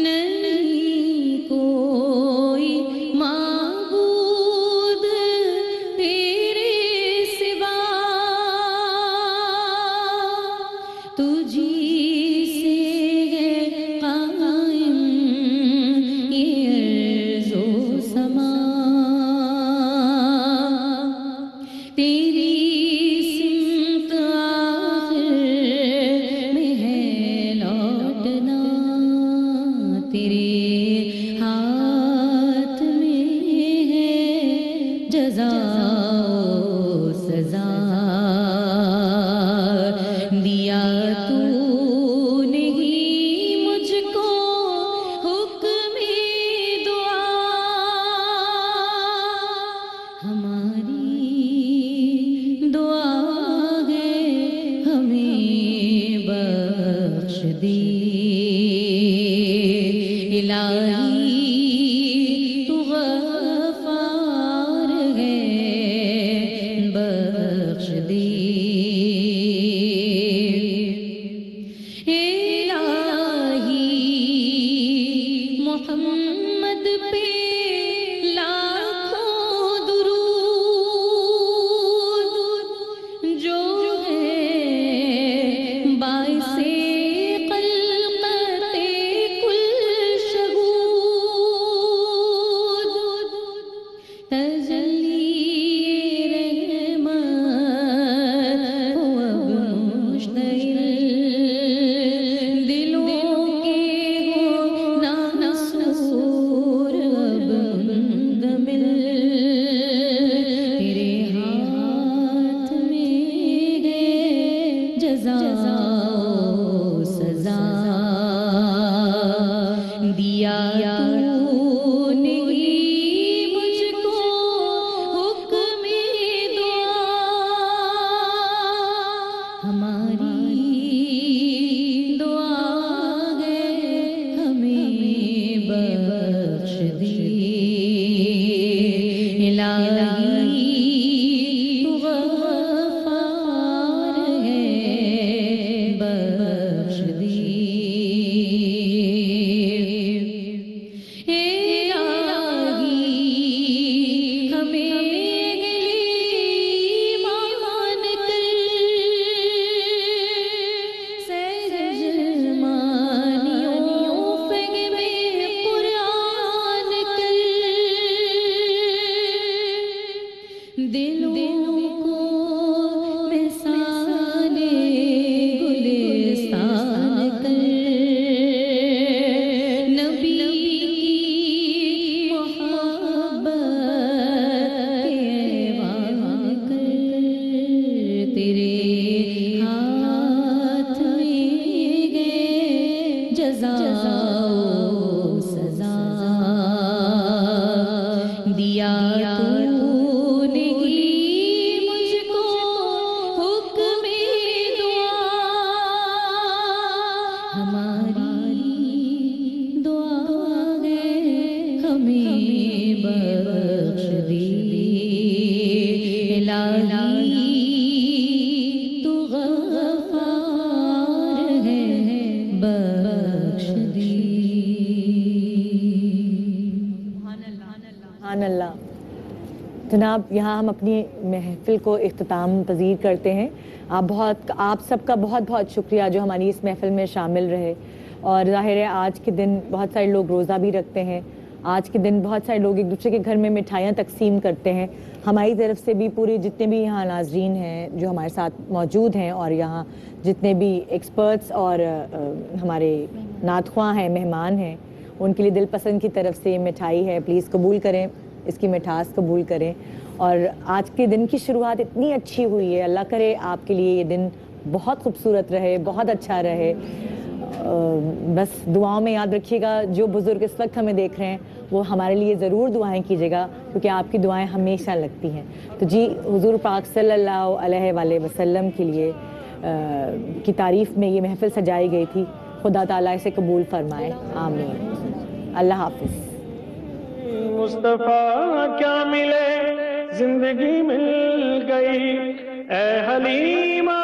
نہیں کوئی معبود تیرے سوا، تجھی سبحان اللہ. جناب یہاں ہم اپنی محفل کو اختتام پذیر کرتے ہیں. آپ سب کا بہت بہت شکریہ جو ہماری اس محفل میں شامل رہے. اور ظاہر ہے آج کے دن بہت سارے لوگ روزہ بھی رکھتے ہیں. آج کے دن بہت سارے لوگ ایک دوسرے کے گھر میں مٹھائیاں تقسیم کرتے ہیں. ہماری طرف سے بھی پورے جتنے بھی یہاں ناظرین ہیں جو ہمارے ساتھ موجود ہیں اور یہاں جتنے بھی ایکسپرٹس اور ہمارے نعت خواں ہیں, مہمان ہیں, ان کے لیے دل پسند کی طرف سے مٹھائی ہے. پلیز قبول کریں, اس کی مٹھاس قبول کریں. اور آج کے دن کی شروعات اتنی اچھی ہوئی ہے, اللہ کرے آپ کے لیے یہ دن بہت خوبصورت رہے, بہت اچھا رہے. بس دعاؤں میں یاد رکھیے گا, جو بزرگ اس وقت ہمیں دیکھ رہے ہیں وہ ہمارے لیے ضرور دعائیں کیجیے گا, کیونکہ آپ کی دعائیں ہمیشہ لگتی ہیں. تو جی حضور پاک صلی اللہ علیہ وآلہ وسلم کے لیے کی تعریف میں یہ محفل سجائی گئی تھی. خدا تعالیٰ اسے قبول فرمائے, آمین. اللہ حافظ. مصطفیٰ کیا ملے زندگی مل گئی, اے حلیمہ